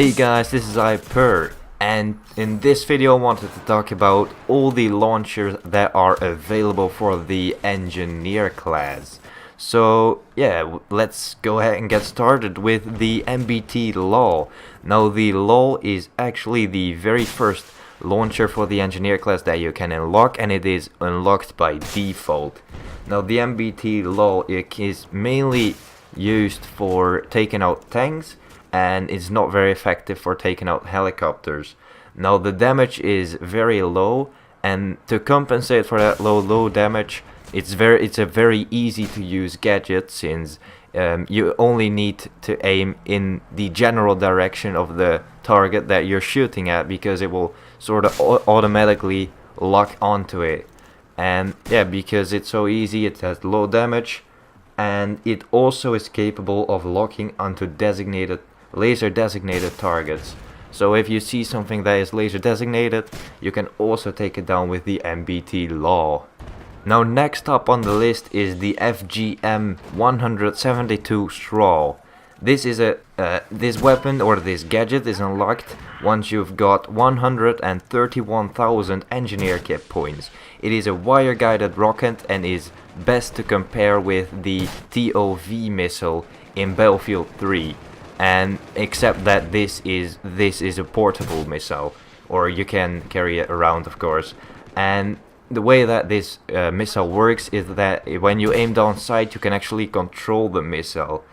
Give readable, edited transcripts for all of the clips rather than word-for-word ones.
Hey guys, this is iPer, and in this video I wanted to talk about all the launchers that are available for the engineer class. So yeah, let's go ahead and get started with the MBT Law. Now the Law is actually the very first launcher for the engineer class that you can unlock, and it is unlocked by default. Now the MBT Law is mainly used for taking out tanks, and it's not very effective for taking out helicopters. Now the damage is very low, and to compensate for that low damage, it's a very easy to use gadget, since you only need to aim in the general direction of the target that you're shooting at, because it will sort of automatically lock onto it. And yeah, because it's so easy, it has low damage, and it also is capable of locking onto laser designated targets. So if you see something that is laser designated, you can also take it down with the MBT Law. Now next up on the list is the MK153 Small. This is this weapon, or this gadget, is unlocked once you've got 131,000 engineer kit points. It is a wire guided rocket and is best to compare with the TOV missile in Battlefield 3. And except that this is a portable missile, or you can carry it around, of course. And the way that this missile works is that when you aim down sight, you can actually control the missile.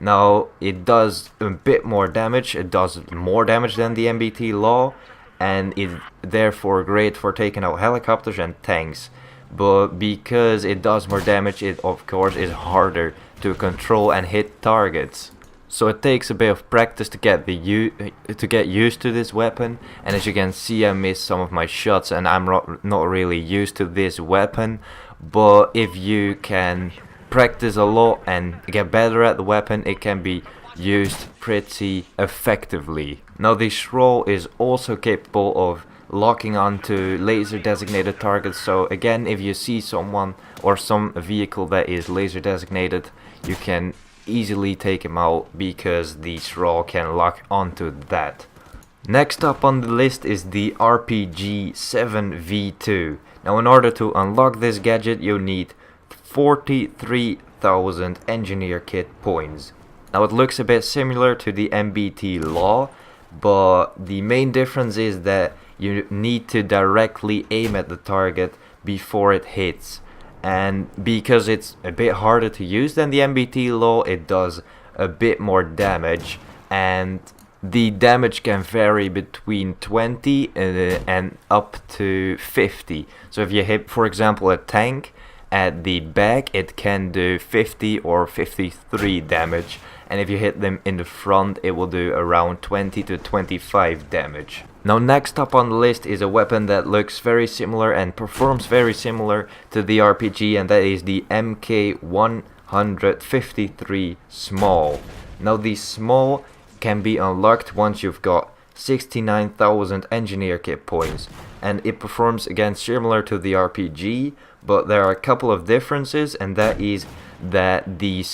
Now it does a bit more damage. It does more damage than the MBT Law, and is therefore great for taking out helicopters and tanks. But because it does more damage, it of course is harder to control and hit targets. So it takes a bit of practice to get used to this weapon, and as you can see, I missed some of my shots, and I'm not really used to this weapon. But if you can practice a lot and get better at the weapon, it can be used pretty effectively. Now the Small is also capable of locking onto laser designated targets. So again, if you see someone or some vehicle that is laser designated, you can easily take him out, because the Small can lock onto that. Next up on the list is the RPG 7v2. Now in order to unlock this gadget, you need 43,000 engineer kit points. Now it looks a bit similar to the MBT Law, but the main difference is that you need to directly aim at the target before it hits. And because it's a bit harder to use than the MBT Law, it does a bit more damage, and the damage can vary between 20 and up to 50. So if you hit, for example, a tank at the back, it can do 50 or 53 damage, and if you hit them in the front, it will do around 20 to 25 damage. Now next up on the list is a weapon that looks very similar and performs very similar to the RPG, and that is the MK153 Small. Now the Small can be unlocked once you've got 69,000 engineer kit points, and it performs again similar to the RPG, but there are a couple of differences, and that is that the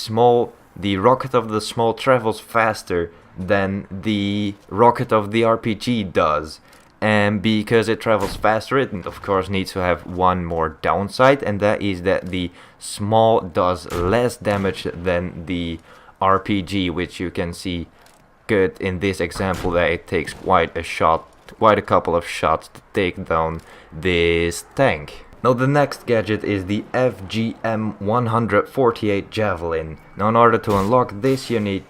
rocket of the Small travels faster than the rocket of the RPG does. And because it travels faster, it of course needs to have one more downside, and that is that the Small does less damage than the RPG, which you can see good in this example, that it takes quite a couple of shots to take down this tank. Now the next gadget is the FGM-148 Javelin. Now in order to unlock this, you need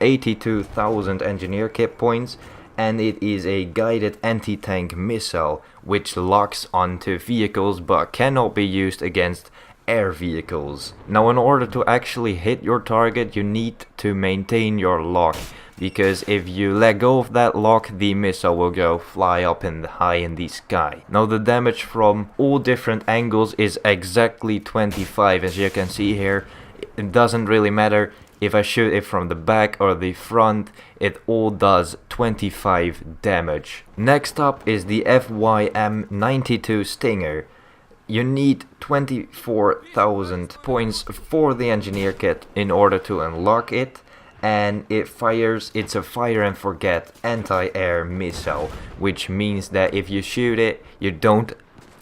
82,000 engineer kit points, and it is a guided anti-tank missile which locks onto vehicles but cannot be used against air vehicles. Now in order to actually hit your target, you need to maintain your lock, because if you let go of that lock, the missile will go fly up high in the sky. Now the damage from all different angles is exactly 25, as you can see here. It doesn't really matter if I shoot it from the back or the front, it all does 25 damage. Next up is the FYM-92 Stinger. You need 24,000 points for the engineer kit in order to unlock it, and it's a fire and forget anti-air missile, which means that if you shoot it, you don't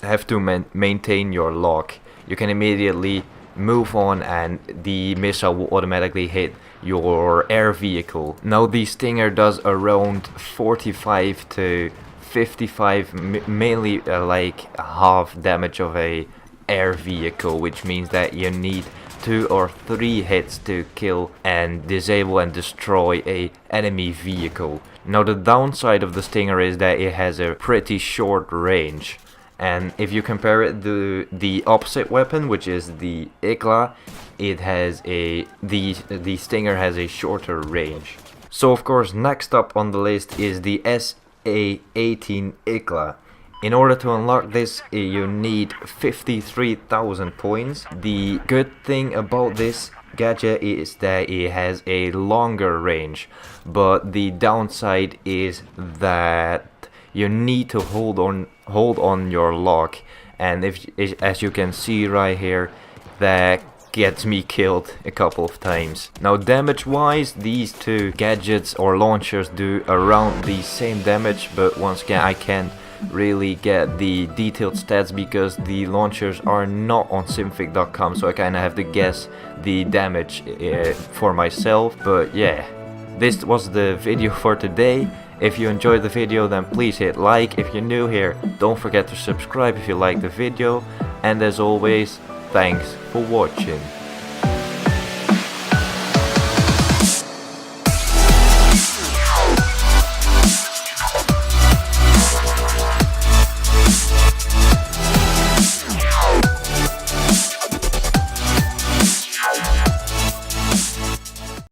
have to maintain your lock. You can immediately move on and the missile will automatically hit your air vehicle. Now the Stinger does around 45 to 55, mainly like half damage of a air vehicle, which means that you need 2 or 3 hits to kill and disable and destroy a enemy vehicle. Now the downside of the Stinger is that it has a pretty short range, and if you compare it to the opposite weapon, which is the IGLA, it has the Stinger has a shorter range. So of course next up on the list is the SA-18 IGLA. In order to unlock this, you need 53,000 points. The good thing about this gadget is that it has a longer range, but the downside is that you need to hold on your lock, and as you can see right here, that gets me killed a couple of times. Now damage wise, these two gadgets or launchers do around the same damage, but once again I can't really get the detailed stats because the launchers are not on simfic.com, so I kind of have to guess the damage for myself. But yeah, this was the video for today. If you enjoyed the video, then please hit like. If you're new here, don't forget to subscribe if you like the video, and as always, thanks for watching.